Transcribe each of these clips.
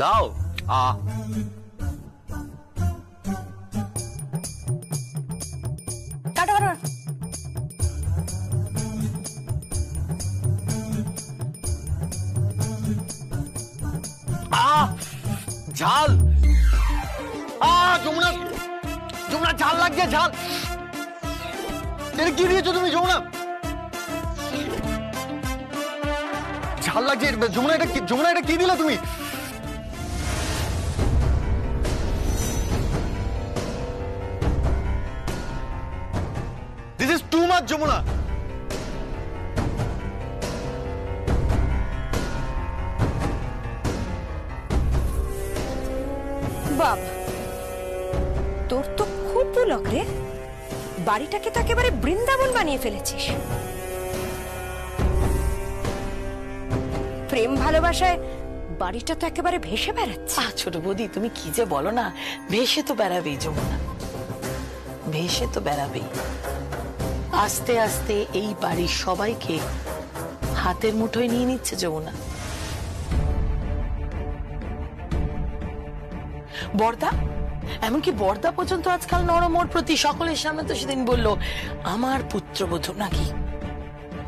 দাও। কাটো কাটো। ঝাল। যমুনা, যমুনা ঝাল লাগছে, ঝাল। এটা কি দিয়েছো তুমি যমুনা? ঝাল লাগছে যমুনা, এটা কি? যমুনা এটা কি দিলে তুমি? This is too much Jamuna. বাবা, তোর তো খুব বুলক রে। বাড়িটাকে তো একেবারে বৃন্দাবন বানিয়ে ফেলেছিস। প্রেম ভালোবাসায় বাড়িটা তো একেবারে ভেসে বেড়াচ্ছে। ছোট বৌদি, তুমি কি যে বলো না, ভেসে তো বেড়াবেই যমুনা, ভেসে তো বেড়াবেই। আস্তে আস্তে এই বাড়ির সবাইকে হাতের মুঠোয় নিয়ে নিচ্ছে যমুনা। বর্দা, এমনকি বর্দা পর্যন্ত আজকাল নরম ওর প্রতি। সকলের সামনে তো সেদিন বললো আমার পুত্রবধূ নাকি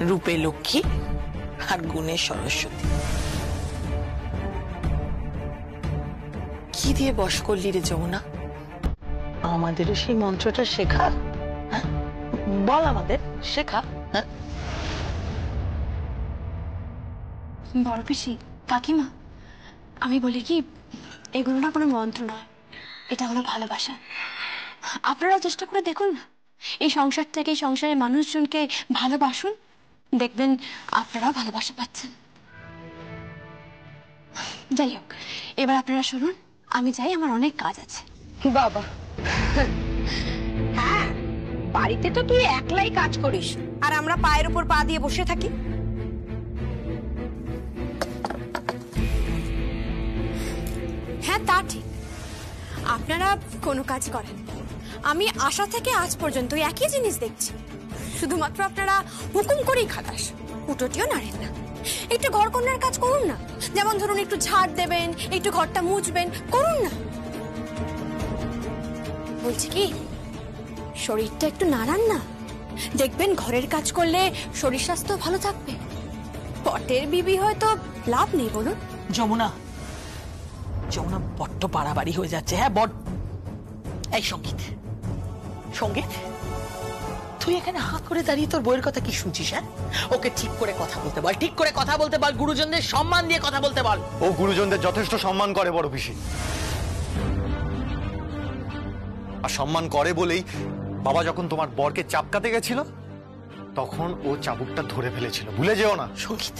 রূপে লক্ষ্মী আর গুণে সরস্বতী। কি দিয়ে বশ করলি রে যমুনা? আমাদেরও সেই মন্ত্রটা শেখা। হ্যাঁ, বল আমাদের, শেখা। হ্যাঁ, বড় পিসি, কাকিমা, আমি বলি কি, এগুলো না কোনো মন্ত্র নয়, এটা হলো ভালোবাসা। আপনারা চেষ্টা করে দেখুন না, এই সংসার থেকে, এই সংসারের মানুষজনকে ভালোবাসুন, দেখবেন আপনারাও ভালোবাসা পাচ্ছেন। যাই হোক, এবার আপনারা শুনুন, আমি যাই, আমার অনেক কাজ আছে। বাবা, হ্যাঁ, বাড়িতে তো তুই একলাই কাজ করিস, আর আমরা পায়ের উপর পা দিয়ে বসে থাকি। হ্যাঁ, তা ঠিক, আপনারা কোনো কাজ করেন। আমি আশা থেকে আজ পর্যন্ত একই জিনিস দেখছি, শুধুমাত্র আপনারা হুকুম করেই খাটাস, উটোটিও নাড়েন না। একটু ঘর কন্যার কাজ করুন না, যেমন ধরুন একটু ঝাড় দেবেন, একটু ঘরটা মুছবেন, করুন না। বলছি কি, শরীরটা একটু নাড়ান না, দেখবেন ঘরের কাজ করলে শরীর স্বাস্থ্য ভালো থাকবে। পটের বিবি হয়তো লাভ নেই, বলুন। যমুনা, যমুনা বড্ড বাড়াবাড়ি হয়ে যাচ্ছে। হ্যাঁ, বড। এই সঙ্গীত, সঙ্গীত, তুই এখানে হাত করে দাঁড়িয়ে তোর বইয়ের কথা কি শুনছিস? হ্যাঁ, ওকে ঠিক করে কথা বলতে বল, ঠিক করে কথা বলতে বল, গুরুজনদের সম্মান দিয়ে কথা বলতে বল। ও গুরুজনদের যথেষ্ট সম্মান করে বড় পিসি, আর সম্মান করে বলেই বাবা যখন তোমার বরকে চাপকাতে গেছিল তখন ও চাবুকটা ধরে ফেলেছিল, ভুলে যেও না। সঙ্গীত,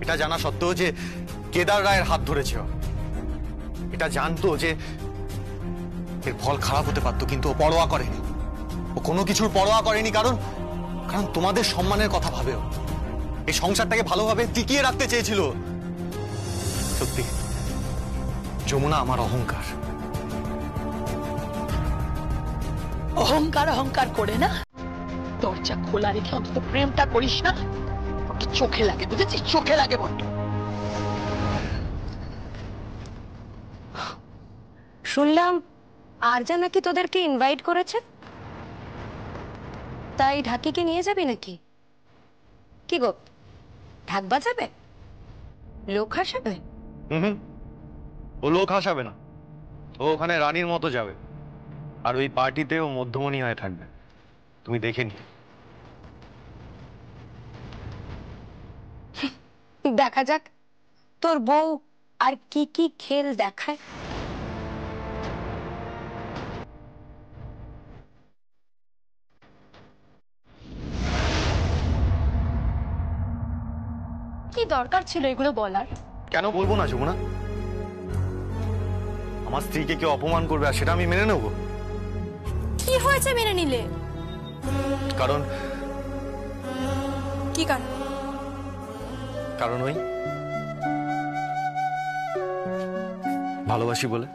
এটা জানা সত্ত্বেও যে কেদার রায়ের হাত ধরেছে, এটা জানতো যে এর ফল খারাপ হতে পারতো, কিন্তু ও পরোয়া করেনি। ও কোনো কিছুর পরোয়া করেনি, কারণ তোমাদের সম্মানের কথা ভাবেও। এই সংসারটাকে ভালোভাবে টিকিয়ে রাখতে চেয়েছিল। সত্যি যমুনা আমার অহংকার। অহংকার অহংকার করে না, দরজা খোলা রেখে অন্তত প্রেমটা করিস না। চোখে লাগে, বুঝেছিস? চোখে লাগে বড্ড। শুনলাম আরজা নাকি তোদেরকে ইনভাইট করেছে, তাই ঢাকিকে নিয়ে যাবি নাকি? কি গো, ঢাক বাজাবে? লোক হাসাবে? ও লোক হাসাবে না, ও ওখানে রানীর মতো যাবে, আর ওই পার্টিতে ও মধ্যমণি হয়ে থাকবে। তুমি দেখে নি। দেখা যাক তোর বউ আর কি কি খেল দেখায়। কি দরকার ছিল এগুলো বলার? কেন বলবো না যমুনা? আমার স্ত্রীকে কেউ অপমান করবে আর সেটা আমি মেনে নেব? কি হয়েছে মেনে নিলে? কারণ কি কারণ? কারণ ওই ভালোবাসি বলে।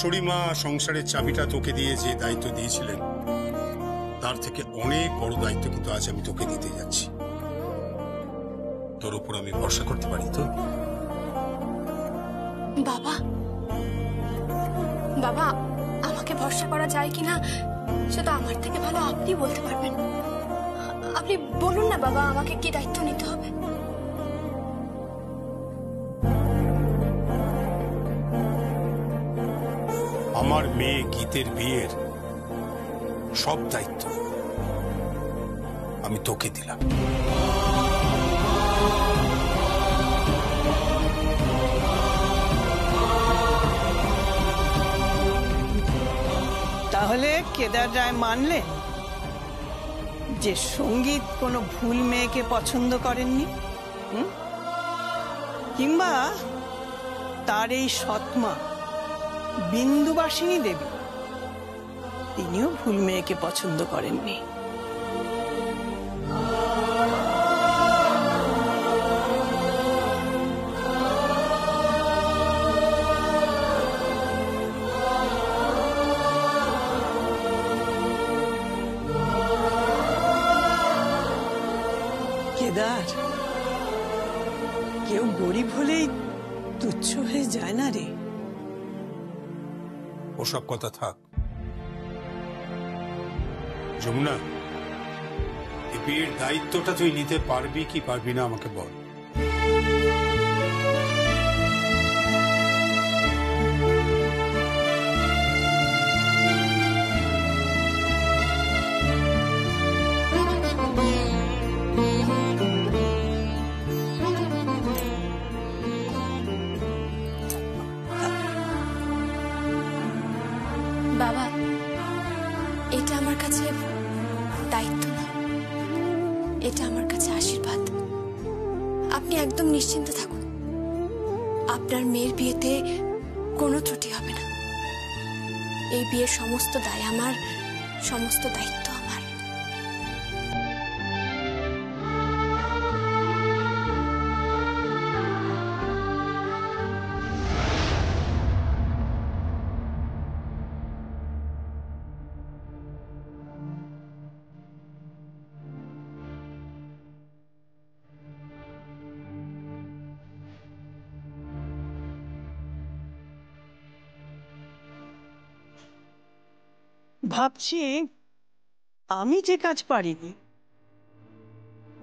শাশুড়ি মা সংসারের চাবিটা তোকে দিয়ে যে দায়িত্ব দিয়েছিলেন তার থেকে অনেক বড় দায়িত্ব কিন্তু আজ আমি তোকে দিতে যাচ্ছি। তোর উপর আমি ভরসা করতে পারি তো? বাবা, বাবা, আমাকে ভরসা করা যায় কিনা সেটা আমার থেকে ভালো আপনি বলতে পারবেন। আপনি বলুন না বাবা, আমাকে কি দায়িত্ব নিতে হবে? আমার মেয়ে গীতের বিয়ের সব দায়িত্ব আমি তোকে দিলাম। তাহলে কেদার রায় মানলেন যে সঙ্গীত কোনো ভুল মেয়েকে পছন্দ করেননি, কিংবা তার এই সৎমা বিন্দুবাসিনী দেবী তিনিও ভুল মেয়েকে পছন্দ করেননি। কেদার, কেউ গরিব হলেই তুচ্ছ হয়ে যায় না রে। ওসব কথা থাক। যমুনা, এই বিয়ের দায়িত্বটা তুই নিতে পারবি কি পারবি না আমাকে বল। বাবা, এটা আমার কাছে দায়িত্ব না, এটা আমার কাছে আশীর্বাদ। আপনি একদম নিশ্চিন্ত থাকুন, আপনার মেয়ের বিয়েতে কোনো ত্রুটি হবে না। এই বিয়ের সমস্ত দায় আমার, সমস্ত দায়িত্ব আমার। ভাবছি আমি যে কাজ পারিনি,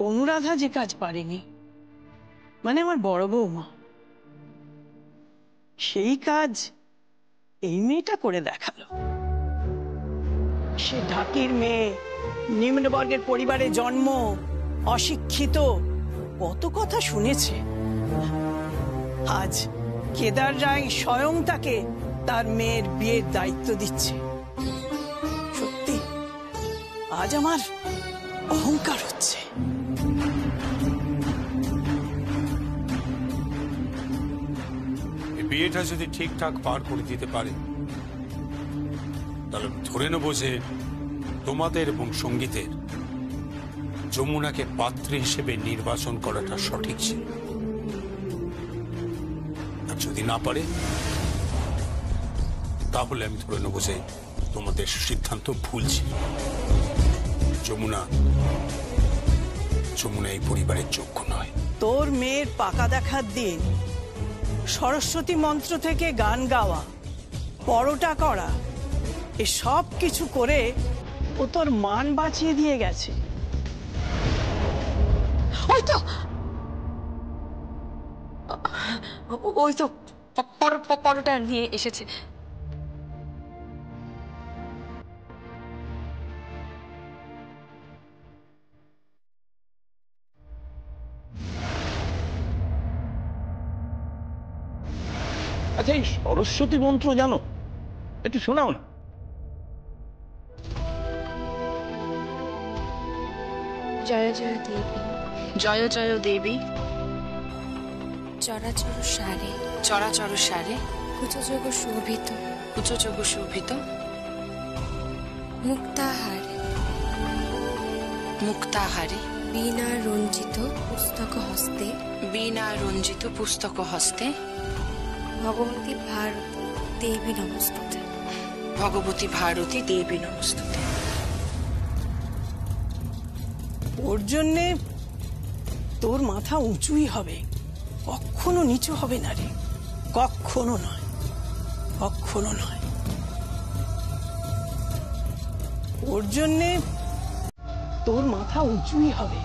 অনুরাধা যে কাজ পারেনি, মানে আমার বড় বৌমা, সেই কাজ এই মেয়েটা করে দেখালো। সে ঢাকির মেয়ে, নিম্নবর্গের পরিবারে জন্ম, অশিক্ষিত, কত কথা শুনেছে। আজ কেদার রায় স্বয়ং তাকে তার মেয়ের বিয়ের দায়িত্ব দিচ্ছে। সত্যি আজ আমার অহংকার হচ্ছে। বিয়েটা যদি ঠিকঠাক পার করে দিতে পারে তাহলে ধরে নেব যে তোমাদের এবং সঙ্গীতের যমুনাকে পাত্রী হিসেবে নির্বাচন করাটা সঠিক ছিল। আর যদি না পারে তাহলে আমি ধরে নেব যে তোমাদের সিদ্ধান্ত ভুল ছিল। যমুনা এই পরিবারের যোগ্য নয়। তোর মেয়ের পাকা দেখার দিন সরস্বতী মন্ত্র থেকে গান গাওয়া, পরোটা করা, এসব কিছু করে ও তোর মান বাঁচিয়ে দিয়ে গেছে। ওই তো পরোটা নিয়ে এসেছে। আচ্ছা, এই সরস্বতী মন্ত্র জানো? একটু শোনাও না। জয় জয় দেবী, জয় জয় দেবী, চরাচর সারে, চরাচর সারে, কুচযোগ শোভিত, উচ্চযোগ শোভিত, মুক্তাহারে, মুক্তাহারে, বীণা রঞ্জিত পুস্তক হস্তে, বীণা রঞ্জিত পুস্তক হস্তে, ভগবতী ভারতী, দেবী নমস্তুতে। ভগবতী ভারতী দেবী নমস্তুতে। ওর জন্যে তোর মাথা উঁচুই হবে, কখনো নিচু হবে না রে, কখনো নয়, কখনো নয়। ওর জন্যে তোর মাথা উঁচুই হবে,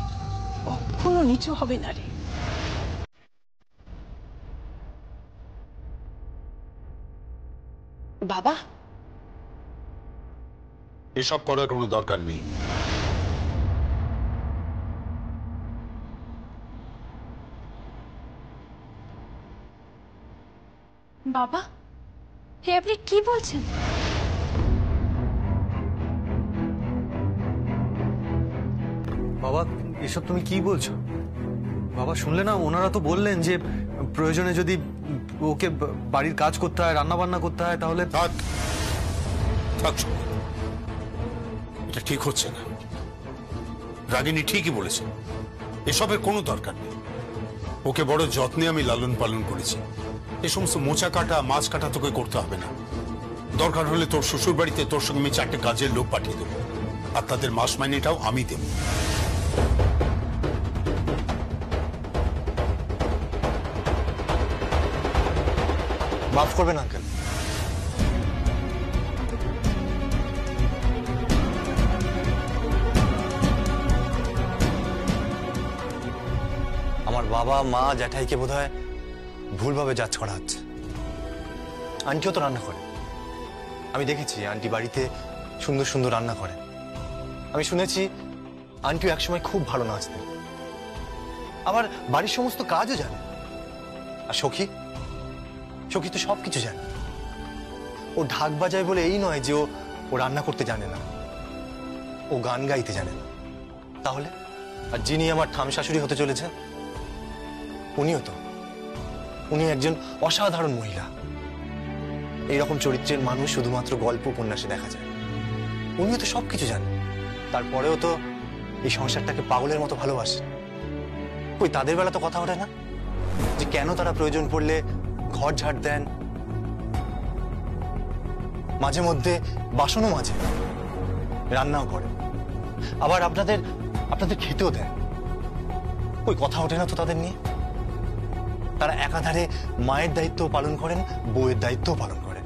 কখনো নিচু হবে না রে। বাবা, এসব করার কোনো দরকার নেই। বাবা, হে আপনি কি বলছেন? বাবা, এসব তুমি কি বলছো? বাবা, শুনলে না, ওনারা তো বললেন যে প্রয়োজনে যদি ওকে বাড়ির কাজ করতে হয়, রান্না বান্না করতে হয়, তাহলে থাক থাক সঙ্গীত। এটা ঠিক হচ্ছে না। রাগিনী ঠিকই বলেছে, এসবের কোনো দরকার নেই। ওকে বড় যত্নে আমি লালন পালন করেছি। এ সমস্ত মোচা কাটা মাছ কাটা তোকে করতে হবে না। দরকার হলে তোর শ্বশুর বাড়িতে তোর সঙ্গে আমি 4টে কাজের লোক পাঠিয়ে দেবো, আর তাদের মাস মাইনেটাও আমি দেব। মাফ করবেন আঙ্কেল। আমার বাবা মা জ্যাঠাইকে বোধহয় ভুলভাবে জাজ করা হচ্ছে। আন্টিও তো রান্না করে, আমি দেখেছি আন্টি বাড়িতে সুন্দর সুন্দর রান্না করে। আমি শুনেছি আন্টিও একসময় খুব ভালো নাচতেন, আবার বাড়ির সমস্ত কাজও জানে। আর সখী, সখী তো সবকিছু জানে। ও ঢাক বাজায় বলে এই নয় যে ও রান্না করতে জানে না, ও গান গাইতে জানে না। তাহলে আর যিনি আমার ঠাম শাশুড়ি হতে চলেছেন, উনিও তো, উনি একজন অসাধারণ মহিলা। এইরকম চরিত্রের মানুষ শুধুমাত্র গল্প উপন্যাসে দেখা যায়। উনিও তো সবকিছু জানেন, তারপরেও তো এই সংসারটাকে পাগলের মতো ভালোবাসে। ওই তাদের বেলা তো কথা ওঠে না যে কেন তারা প্রয়োজন পড়লে ঘর ঝাড় দেন, মাঝে মধ্যে বাসনও মাজে, রান্নাও করে, আবার আপনাদের আপনাদের খেতেও দেন। ওই কথা ওঠে না তো তাদের নিয়ে। তারা একাধারে মায়ের দায়িত্ব পালন করেন, বউয়ের দায়িত্বও পালন করেন,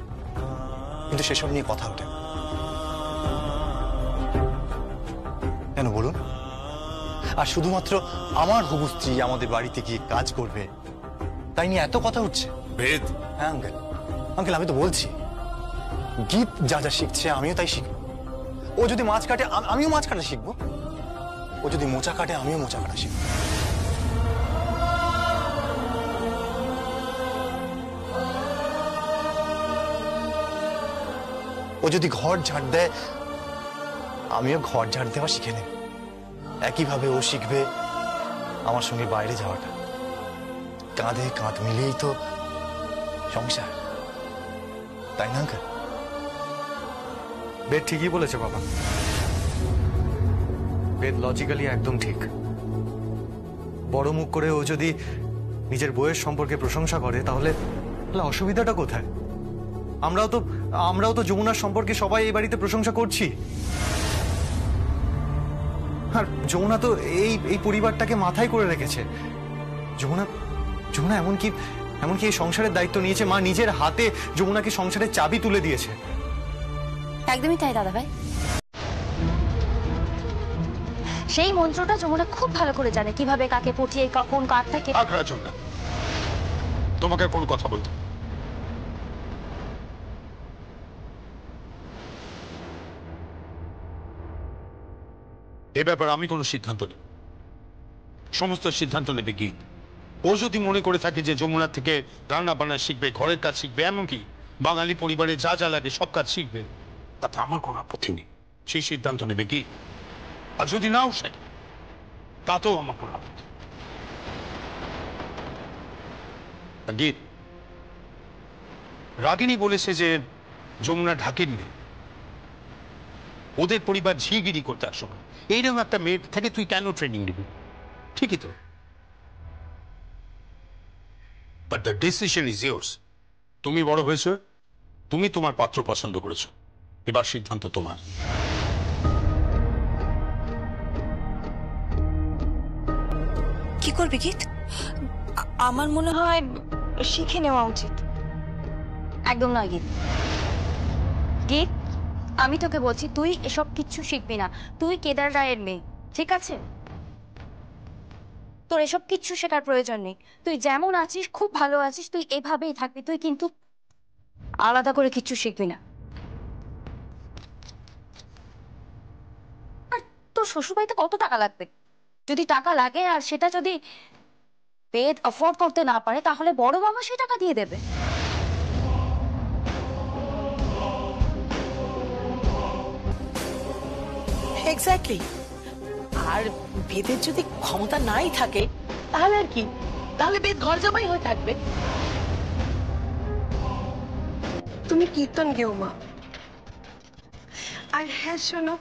কিন্তু সেসব নিয়ে কথা ওঠে না। কেন বলুন? আর শুধুমাত্র আমার হবু স্ত্রী আমাদের বাড়িতে গিয়ে কাজ করবে, তাই নিয়ে এত কথা উঠছে। বেদ, হ্যাঁ আঙ্কেল, আঙ্কেল আমি তো বলছি, গীত যা যা শিখছে আমিও তাই শিখবো। ও যদি মাছ কাটে আমিও মাছ কাটা শিখবো, ও যদি মোচা কাটে আমিও মোচা কাটা শিখবো। ও যদি ঘর ঝাড় দেয় আমিও ঘর ঝাড় দেওয়া শিখে নেব। একইভাবে ও শিখবে আমার সঙ্গে বাইরে যাওয়াটা। কাঁধে কাঁধ মিলিয়েই তো সংসার, তাই না আঙ্কেল? বেদ ঠিকই বলেছে বাবা, বেদ লজিক্যালি একদম ঠিক। বড় মুখ করে ও যদি নিজের বইয়ের সম্পর্কে প্রশংসা করে তাহলে অসুবিধাটা কোথায়? আমরাও তো যমুনার সম্পর্কে সবাই এই বাড়িতে প্রশংসা করছি। আর যমুনা তো এই পরিবারটাকে মাথায় করে রেখেছে। যমুনা এমনকি এই সংসারের দায়িত্ব নিয়েছে। মা নিজের হাতে যমুনাকে সংসারের চাবি তুলে দিয়েছে। একদমই তাই দাদা ভাই। সেই মন্ত্রটা যমুনা খুব ভালো করে জানে, কিভাবে কাকে পটিয়ে কোন কার্ডটাকে। তোমাকে কোন কথা বলতে, এ ব্যাপারে আমি কোনো সিদ্ধান্ত নেই। সমস্ত সিদ্ধান্ত নেবে গীত। ও যদি মনে করে থাকে যে যমুনা থেকে রান্না বান্না শিখবে, ঘরের কাজ শিখবে, এমনকি বাঙালি পরিবারে যা যা লাগে সব কাজ শিখবে, তাতে আমার কোনো আপত্তি নেই। সেই সিদ্ধান্ত নেবে কি। আর যদি নাও শেখে তাতেও আমার কোনো আপত্তি। গীত, রাগিনী বলেছে যে যমুনা ঢাকের মেয়ে, ওদের পরিবার ঝিগিরি করতে আসো না। এইরকম একটা মেয়ের থেকে তুই কেন ট্রেনিং নিবি? ঠিকই তো, but the decision is yours. তুমি বড় হয়েছো, তুমি তোমার পাত্র পছন্দ করেছো, এবার সিদ্ধান্ত তোমার। কি করবে গীত? আমার মনে হয় শিখে নেওয়া উচিত। একদম নয় গীত। গীত, আমি তোকে বলছি তুই এসব কিচ্ছু শিখবি না। তুই কেদার রায়ের মেয়ে, ঠিক আছে? তোর এসব কিচ্ছু শেখার প্রয়োজন নেই। তুই যেমন আছিস, খুব ভালো আছিস, তুই এভাবেই থাকবি। তুই কিন্তু আলাদা করে কিচ্ছু শিখবি না। আর তোর শ্বশুরবাড়িতে কত টাকা লাগবে? যদি টাকা লাগে আর সেটা যদি বেদ অ্যাফোর্ড করতে না পারে, তাহলে বড় মামা সেই টাকা দিয়ে দেবে। এক্স্যাক্টলি। আর বেদের যদি ক্ষমতা নাই থাকে তাহলে আর কি, তাহলে বেদ ঘর জামাই হয়ে থাকবে। তুমি কীর্তন গেও মা। আর হ্যাঁ শোনো,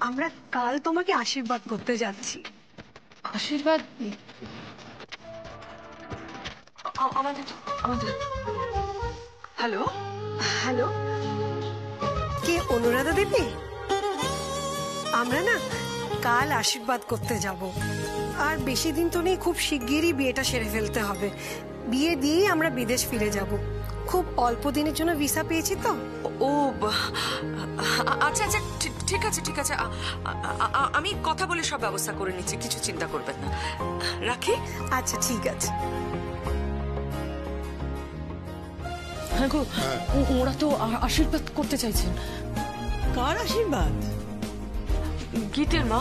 আমরা কাল তোমাকে আশীর্বাদ করতে যাচ্ছি। আশীর্বাদ? আমাদের আমাদের হ্যালো হ্যালো, কে? অনুরাধা দেবী? আমরা না কাল আশীর্বাদ করতে যাব। আর বেশি দিন তো নেই, খুব শিগগিরই বিয়েটা সেরে ফেলতে হবে। বিয়ে দিয়েই আমরা বিদেশ ফিরে যাব। খুব অল্প দিনের জন্য ভিসা পেয়েছি তো। ও আচ্ছা আচ্ছা, ঠিক আছে ঠিক আছে, আমি কথা বলে সব ব্যবস্থা করে নিচ্ছি, কিছু চিন্তা করবেন না। রাখি? আচ্ছা ঠিক আছে। হ্যাঁ গো, ওরা তো আশীর্বাদ করতে চাইছেন। কার আশীর্বাদ? গীতের মা।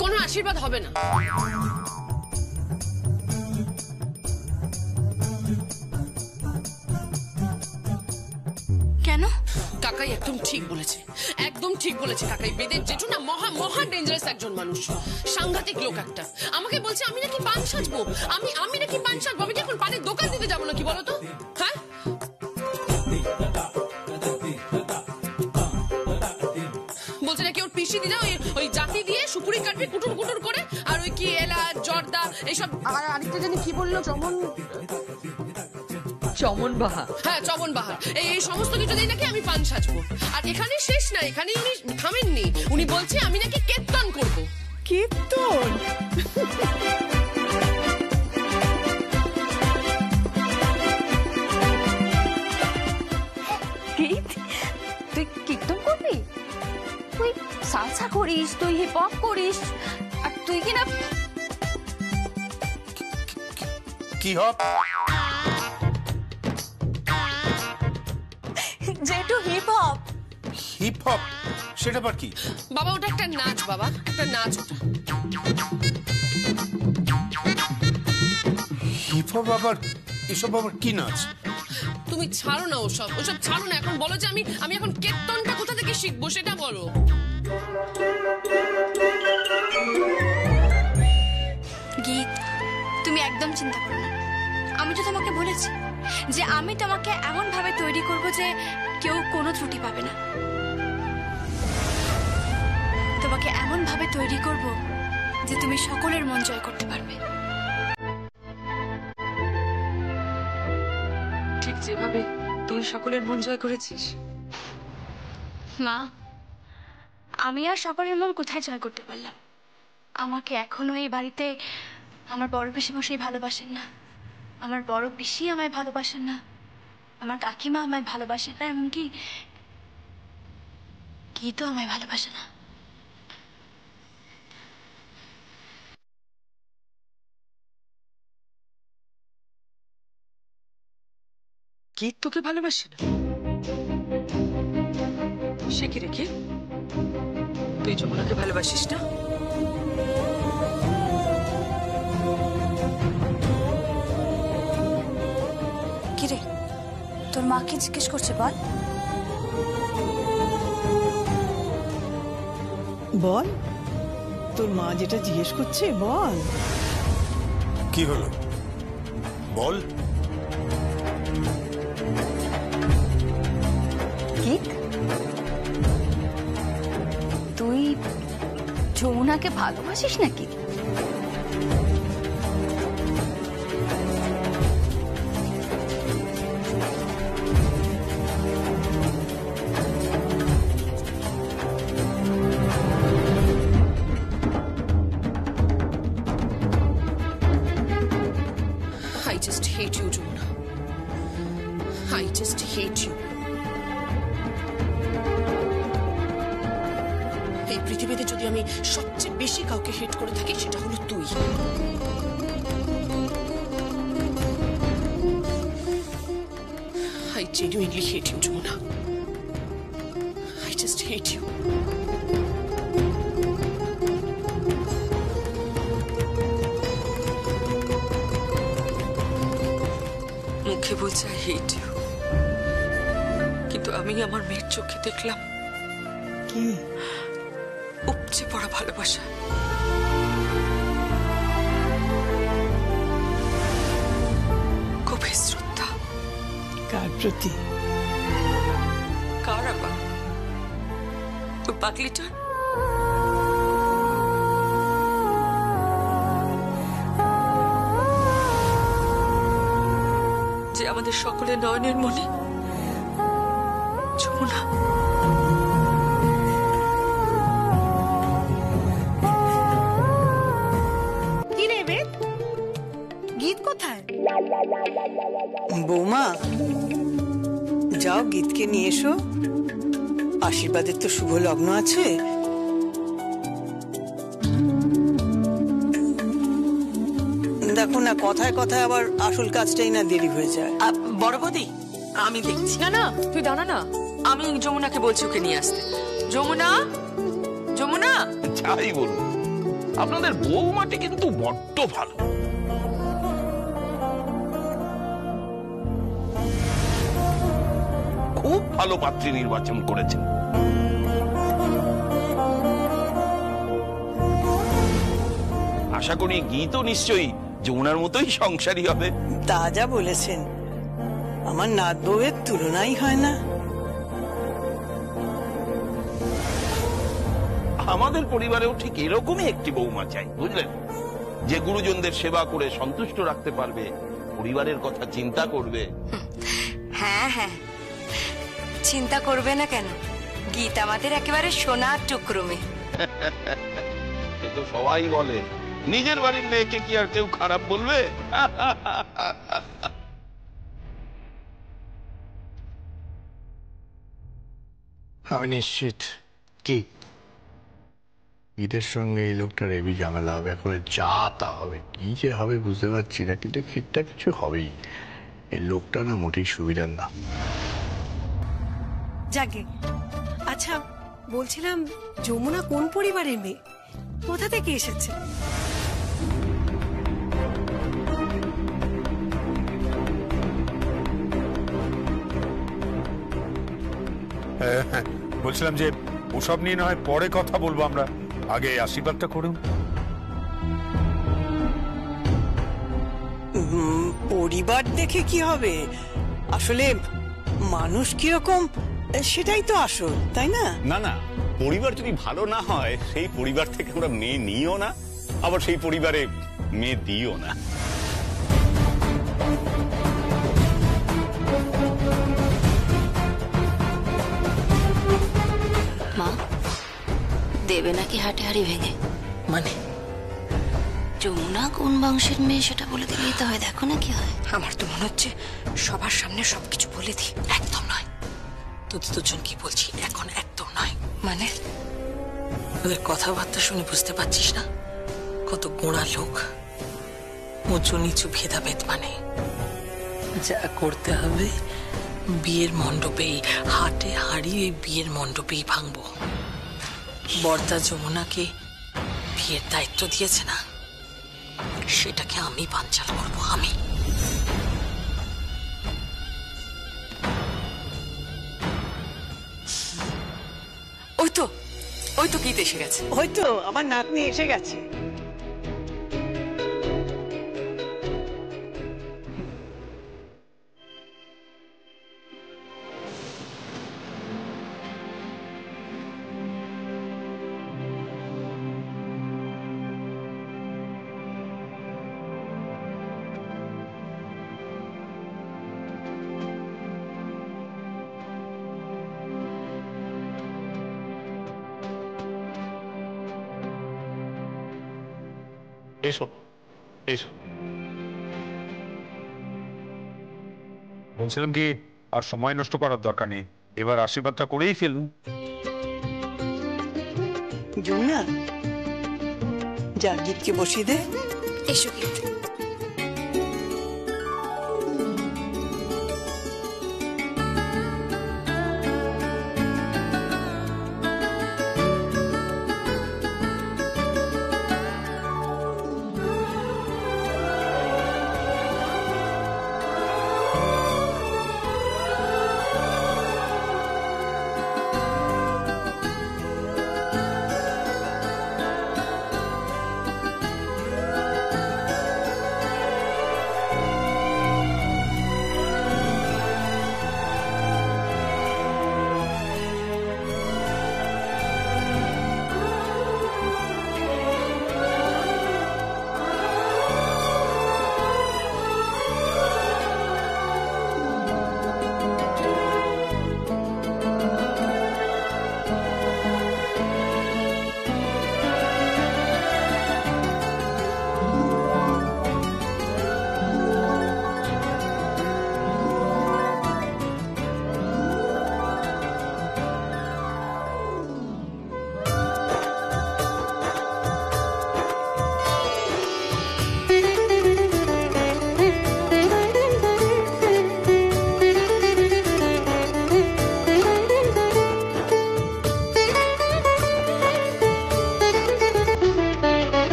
কোনো আশীর্বাদ হবে না। কেন? কাকাই একদম ঠিক বলেছে, একদম ঠিক বলেছে কাকাই। বেদের জেঠু না মহা মহা ডেঞ্জারাস একজন মানুষ, সাংঘাতিক লোক একটা। আমাকে বলছে আমি নাকি পান সাজবো, আমি নাকি পান সাজবো। আমি কি এখন পানের দোকান দিতে যাবো নাকি বলো তো? হ্যাঁ, বলছে নাকি ওর পিসি দিদা ওই জাতি দিয়ে সুপুরি কাটবে কুটুর কুটুর করে, আর ওই কি এলাচ জর্দা এইসব, আর আরেকটা জানি কি বললো, চমন বাহার। হ্যাঁ, চমন বাহার। এই সমস্ত কিছু দিয়ে নাকি আমি পান সাজবো। আর এখানে শেষ না, এখানে উনি থামেননি। উনি বলছে আমি নাকি কীর্তন করবো। কীর্তন? তুই কীর্তন করবি? তুই সালসা করিস, তুই হিপ হপ করিস, আর তুই কিনা কি হপ? জেঠু হিপ হপ। Hip hop? সেটা আবার কি? বাবা ওটা একটা নাচ, বাবা একটা নাচ ওটা। হিপ হপ আবার? এসব আবার কি নাচ? তুমি ছাড়ো না ওসব, ওসব ছাড়ো না। এখন বলো যে আমি এখন কীর্তনটা কোথা থেকে শিখবো সেটা বলো। গীত, তুমি একদম চিন্তা করো না। আমি তো তোমাকে বলেছি যে আমি তোমাকে এমন ভাবে তৈরি করব যে কেউ কোনো ত্রুটি পাবে না। তোমাকে এমন ভাবে তৈরি করব যে তুমি সকলের মন জয় করতে পারবে। ঠিক যেভাবে তুই সকলের মন জয় করেছিস। মা, আমি আর সকলের মন কোথায় জয় করতে পারলাম? আমাকে এখনো এই বাড়িতে আমার বড় পিসি মশাই ভালোবাসেন না, আমার বড় পিসি আমায় ভালোবাসেন না, আমার কাকিমা আমায় ভালোবাসেন না, এমনকি গীতও আমায় ভালোবাসে না। গীত তোকে ভালোবাসে না? সে কি রেখে? তুই যমুনাকে ভালোবাসিস না? কিরে, তোর মা কি জিজ্ঞেস করছে বল? বল, তোর মা যেটা জিজ্ঞেস করছে বল। কি হলো বল। কি? তুই যমুনাকে ভালোবাসিস নাকি? Just hate you Jamuna, I just hate you. এই পৃথিবীতে যদি আমি সবচেয়ে বেশি কাউকে হেট করে থাকি সেটা হলো তুই। I genuinely hate you, Jumuna. I just hate you. মুখে বলছে আই হেট ইউ, কিন্তু আমি আমার মেয়ের চোখে দেখলাম কি উপচে পড়া ভালোবাসা। গভীর শ্রদ্ধা। কার প্রতি? কার আবার? ওই পাগলিটার। যে আমাদের সকলের নয়নের মনে। যমুনা, কি রে বেদ, গীত কোথায়? বৌমা যাও গীতকে নিয়ে এসো, আশীর্বাদের তো শুভ লগ্ন আছে। দেখো না, কথায় কথায় আবার আসল কাজটাই না দেরি হয়ে যায়। বড় বৌদি, আমি দেখছি। না না, তুই দাঁড়া না, আমি যমুনাকে বলছি ওকে নিয়ে আসতে। যমুনা, যমুনা। যাই বলুন, আপনাদের বৌমাটি কিন্তু বড্ড ভালো। খুব ভালো পাত্রী নির্বাচন করেছেন। আশা করি গীতও নিশ্চয়ই যমুনার মতোই সংসারী হবে। তা যা বলেছেন, আমার নাত বউয়ের তুলনাই হয় না। আমাদের পরিবারেও ঠিক এরকমই একটি বৌমা চাই, বুঝলেন, যে গুরুজনদের সেবা করে সন্তুষ্ট রাখতে পারবে, পরিবারের কথা চিন্তা করবে। হ্যাঁ হ্যাঁ, চিন্তা করবে না কেন, গীত আমাদের একেবারে সোনার টুকরো মেয়ে। এ তো সবাই বলে, নিজের বাড়ির মেয়েকে কি আর কেউ খারাপ বলবে? আমি নিশ্চিত কি ঈদের সঙ্গে এই লোকটার এবি ঝামেলা হবে, এখন যা তা হবে, কি যে হবে বুঝতে পারছি না, কিন্তু ঠিকঠাক কিছু হবেই। এই লোকটা না মোটেই সুবিধার না। যাকে আচ্ছা বলছিলাম, যমুনা কোন পরিবারের মেয়ে, কোথা থেকে এসেছে? বলছিলাম যে ওসব নিয়ে না হয় পরে কথা বলবো, আমরা আগে আশীর্বাদটা করুন। পরিবার দেখে কি হবে, আসলে মানুষ কিরকম সেটাই তো আসল, তাই না? না না, পরিবার যদি ভালো না হয় সেই পরিবার থেকে আমরা মেয়ে নিও না, আবার সেই পরিবারে মেয়ে দিও না। মা, দেবে নাকি হাটে হাড়ি ভেঙে? মানে যমুনা কোন বংশের মেয়ে সেটা বলে দিলেই তো হয়, দেখো না কি হয়। আমার তো মনে হচ্ছে সবার সামনে সবকিছু বলে দিই। একদম নয়, তোদের দুজন কি বলছি এখন, একদম নয়। মানে ওদের কথাবার্তা শুনে বুঝতে পারছিস না কত গোঁড়া লোক, উঁচু নিচু ভেদাভেদ। মানে যা করতে হবে বিয়ের মণ্ডপেই, হাটে হাড়ি ওই বিয়ের মণ্ডপেই ভাঙবো। বর্দা যমুনাকে বিয়ের দায়িত্ব দিয়েছে না, সেটাকে আমি বানচাল করবো। আমি ওই তো গীত এসে গেছে। হয়তো আমার নাতনি এসে গেছে। এসো এসো। বলছিলাম কি আর সময় নষ্ট করার দরকার নেই, এবার আশীর্বাদটা করেই ফেলুন। যমুনা, যা গিটকে বসিয়ে দে। এসো গীত।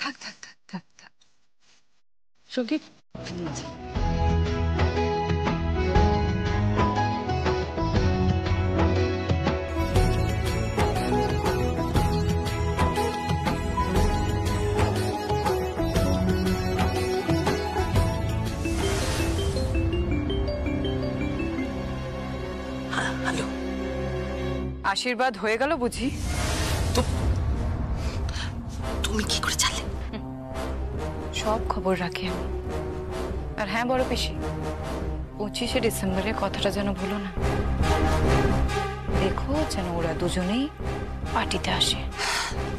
থাক থাক থাক থাক থাক সঙ্গীত, হ্যালো, আশীর্বাদ হয়ে গেল বুঝি? তুমি কি করে জানলে? সব খবর রাখি আমি। আর হ্যাঁ বড় পিসি, 25শে ডিসেম্বরের কথাটা যেন ভুলো না। দেখো যেন ওরা দুজনেই পার্টিতে আসে।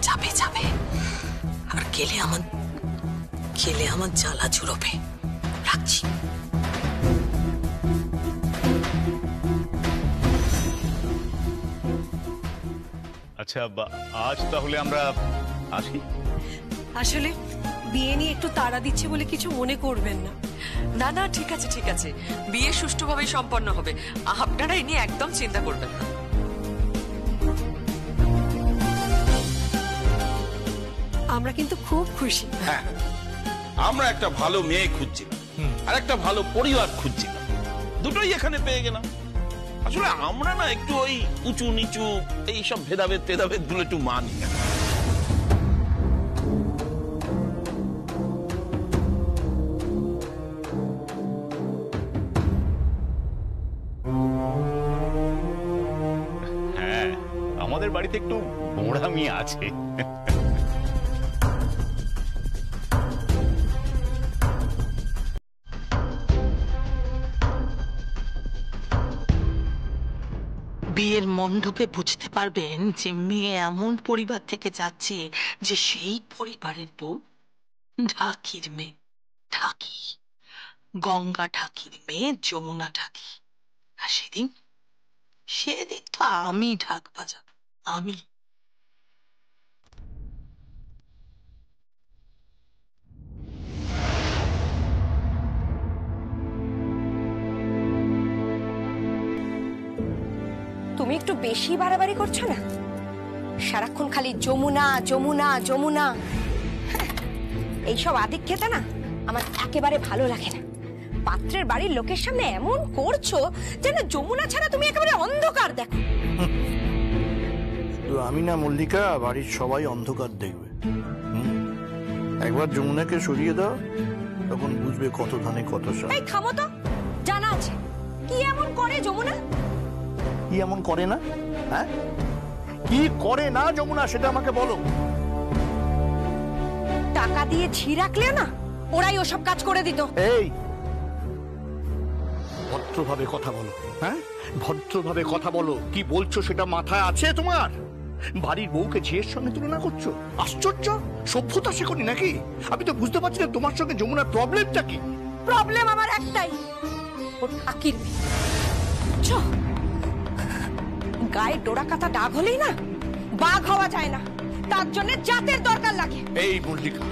যাবে যাবে, আর গেলে আমার জ্বালা জুড়বে। রাখছি। আচ্ছা, আজ তাহলে আমরা আসি। আসলে বিয়ে নিয়ে একটু তাড়া দিচ্ছে বলে কিছু মনে করবেন না। না না, ঠিক আছে ঠিক আছে, বিয়ে সুষ্ঠুভাবেই সম্পন্ন হবে, আপনারা এ নিয়ে একদম চিন্তা করবেন না। আমরা কিন্তু খুব খুশি। হ্যাঁ, আমরা একটা ভালো মেয়ে খুঁজছিলাম আর একটা ভালো পরিবার খুঁজছিলাম, দুটোই এখানে পেয়ে গেলাম। আসলে আমরা না একটু ওই উঁচু নিচু এইসব ভেদাভেদ টেদাভেদ গুলো একটু মানি না। হ্যাঁ, আমাদের বাড়িতে একটু বোড়ামি আছে। বিয়ের মণ্ডপে বুঝতে পারবেন যে মেয়ে এমন পরিবার থেকে যাচ্ছে যে সেই পরিবারের বউ ঢাকির মেয়ে। ঢাকি, গঙ্গা ঢাকির মেয়ে যমুনা ঢাকি। আর সেদিন তো আমি ঢাক বাজাবো, আমি। তুমি একটু বেশি বাড়াবাড়ি করছো না? সারাক্ষণ খালি যমুনা যমুনা যমুনা। এইসব আদিক খেতে না আমার একেবারে ভালো লাগে না। পাত্রের বাড়ির লোকের সামনে এমন করছো যেন যমুনা ছাড়া তুমি একেবারে অন্ধকার দেখো। তো আমি না মল্লিকা, বাড়ির সবাই অন্ধকার দেখবে। একবার যমুনাকে সরিয়ে দাও, তখন বুঝবে কত ধানে কত সার। এই থামো তো, জানা আছে কি এমন করে যমুনা? কি এমন করে না? হ্যাঁ, কি করে না যমুনা, সেটা আমাকে বলো। টাকা দিয়ে ঝি রাখলে না, ওরাই ওসব কাজ করে দিত। এই ভদ্রভাবে কথা বলো। হ্যাঁ, ভদ্রভাবে কথা বলো। কি বলছো সেটা মাথায় আছে তোমার? বাড়ির বউকে ঝিয়ের সঙ্গে তুলনা করছো? আশ্চর্য, সভ্যতা শেখনি নাকি? আমি তো বুঝতে পারছি না তোমার সঙ্গে যমুনার প্রবলেমটা কি। প্রবলেম আমার একটাই, ওর আকির গায়ে ডোরা কাটা দাগ হলেই না বাঘ হওয়া যায় না, তার জন্য জাতের দরকার লাগে। এই মল্লিকা,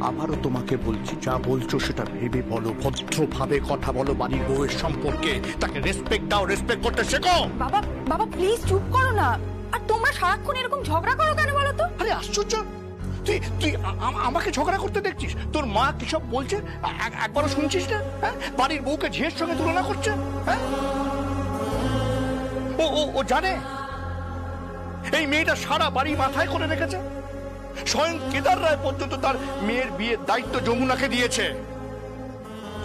আবারও তোমাকে বলছি, যা বলছো সেটা ভেবে বলো, ভদ্রভাবে কথা বলো। বাড়ির বউয়ের সম্পর্কে তাকে রেসপেক্ট দাও, রেসপেক্ট করতে শেখো। বাবা বাবা প্লিজ চুপ করো না। আর তোমরা সারাক্ষণ এরকম ঝগড়া করো কেন বলো তো? আরে আশ্চর্য, তুই তুই আমাকে ঝগড়া করতে দেখছিস? তোর মা কি সব বলছে একবারও শুনছিস না? হ্যাঁ, বাড়ির বউকে ঝিয়ের সঙ্গে তুলনা করছে। হ্যাঁ, ও জানে এই মেয়েটা সারা বাড়ি মাথায় করে রেখেছে। স্বয়ং কেদার রায় পর্যন্ত তার মেয়ের বিয়ের দায়িত্ব যমুনাকে দিয়েছে।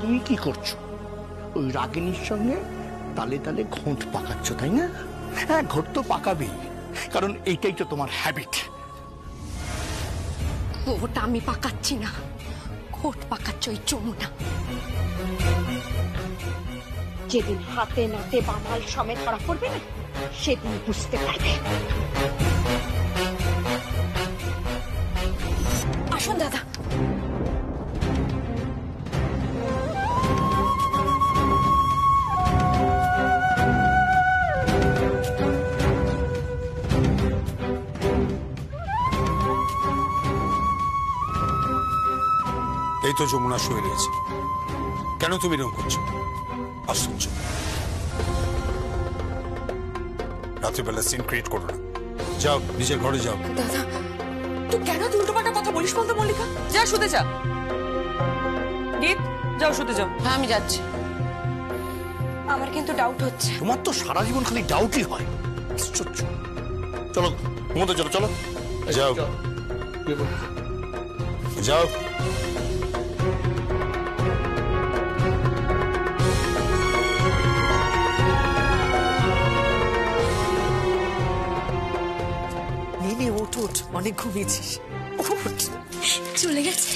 তুমি কি করছো? ওই রাগিনীর সঙ্গে তালে তালে ঘোঁট পাকাচ্ছ, তাই না? হ্যাঁ, ঘোঁট তো পাকাবেই, কারণ এইটাই তো তোমার হ্যাবিট। ঘোট আমি পাকাচ্ছি না, ঘোট পাকাচ্ছ ওই যমুনা। যেদিন হাতে নাতে বামাল সমেত ধরা পড়বে না, সেদিন বুঝতে পারবে। আসুন দাদা। এই তো যমুনা শুয়ে রয়েছে, কেন তুমি এরকম করছো? আশ্চর্য, রাত্রিবেলা সিন ক্রিয়েট করো না, যাও নিজের ঘরে যাও। দাদা, তুই কেন উল্টোপাল্টা কথা বলিস বলতো মল্লিকা? যা শুতে যা। গীত, যাও শুতে যাও। হ্যাঁ আমি যাচ্ছি। আমার কিন্তু ডাউট হচ্ছে। তোমার তো সারা জীবন খালি ডাউটই হয়। আশ্চর্য। চলো ঘুমোতে চলো, চলো যাও যাও। ওঠ, অনেক ঘুমিয়েছিস। চলে গেছে?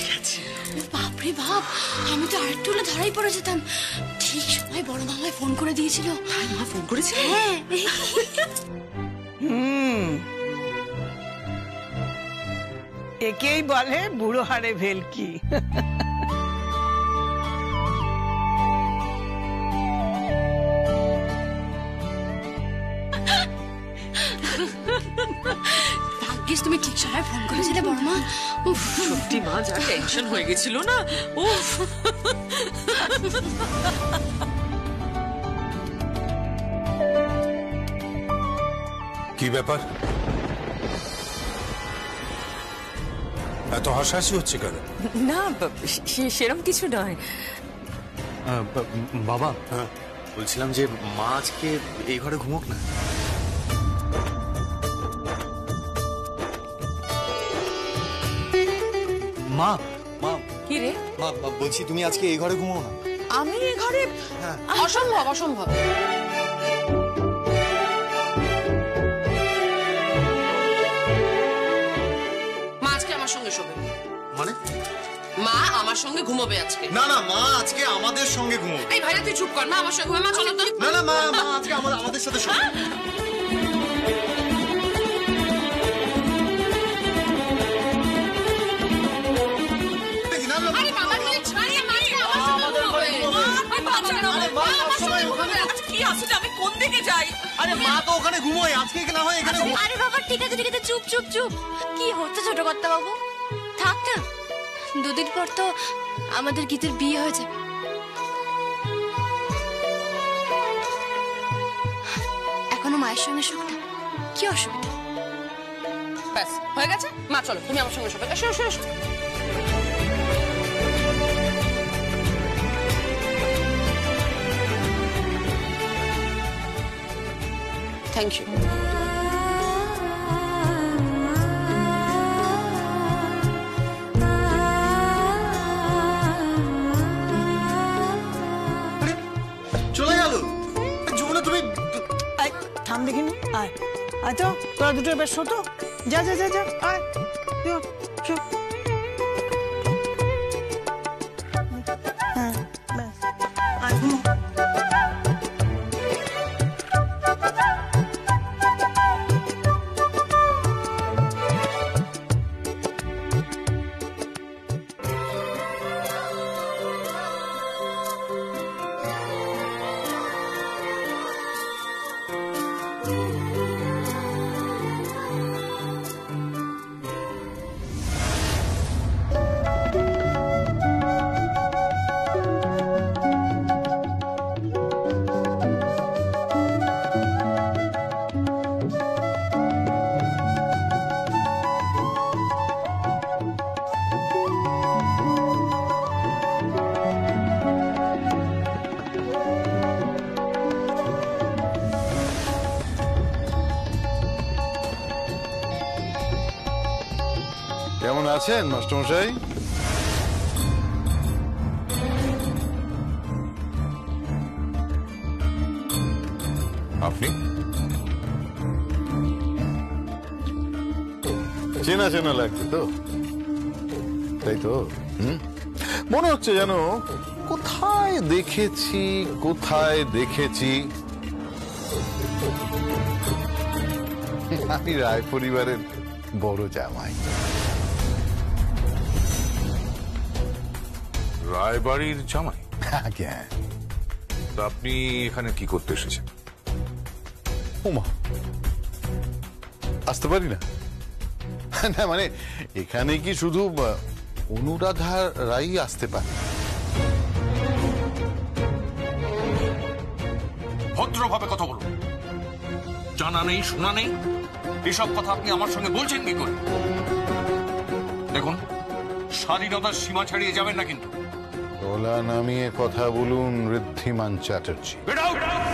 বাপরে বাপ, আমি তো আরেকটু হলে ধরাই পড়ে যেতাম। ঠিক সময় বড় মামায় ফোন করে দিয়েছিল। মা ফোন করেছিল? হ্যাঁ। একেই বলে বুড়ো হাড়ে ভেলকি। ভাগ্যিস তুমি ঠিক সময় ফোন করেছিলে বড় মা। উফ, সত্যি মা যা টেনশন হয়ে গেছিল না। উফ, কি ব্যাপার, এত হাসাহাসি হচ্ছে কেন? না সেরকম কিছু নয়। বাবা, বলছিলাম যে মা আজকে এই ঘরে ঘুমোক না। মা মা কি রে? মা বলছি তুমি আজকে এই ঘরে ঘুমো না। আমি এই ঘরে? অসম্ভব, অসম্ভব। মা আজকে আমার সঙ্গে শোবে। মানে? মা আমার সঙ্গে ঘুমোবে আজকে। না না, মা আজকে আমাদের সঙ্গে ঘুমোবে। এই ভাইরা তুই চুপ কর, মা আমার সঙ্গে ঘুমোবে। মা চলো তো। না না, মা আজকে আমাদের সাথে শোবে। আরে বাবা তুই ছাড়িয়ে মা আমার সঙ্গে ঘুমোবে। কি আসলে আমি কোন দিকে যাই? আরে মা তো ওখানে ঘুমোয়, আজকে না হয় এখানে ঘুমো। আরে বাবা ঠিক আছে ঠিক আছে, চুপ চুপ চুপ। কি হচ্ছে ছোট কর্তা বাবু? থাক না, দুদিন পর তো আমাদের গীতের বিয়ে হয়ে যাবে। এখনো মায়ের সঙ্গে সুখ না, কি অসুবিধা? ব্যাস হয়ে গেছে। মা চলো, তুমি আমার সঙ্গে শোবে। এসো এসো এসো। Thank you. চলে গেল যমুনা, তুমি আয় থাম দেখিনি, আয় আয় তো, তোরা দুটো বেশ হতো, যা যা যা যা, আয় চল, চল। হ্যাঁ ব্যাস, আয় ঘুমো। কেমন আছেন মাস্টারমশাই? আপনি চেনা চেনা লাগছে তো, তাই তো? মনে হচ্ছে যেন কোথায় দেখেছি। আমি রায় পরিবারের বড় জামাই। রায়বাড়ির জামাই? আজ্ঞা। তা আপনি এখানে কি করতে এসেছেন? ওমা, আসতে পারি না? না মানে এখানে কি শুধু অনুরাধা রাই আসতে পারে? ভদ্রভাবে কথা বলুন। জানা নেই, শোনা নেই, এসব কথা আপনি আমার সঙ্গে বলছেন কি করে? দেখুন, স্বাধীনতার সীমা ছাড়িয়ে যাবেন না কিন্তু। গলা নামিয়ে কথা বলুন ঋদ্ধিমান চ্যাটার্জি। Get out!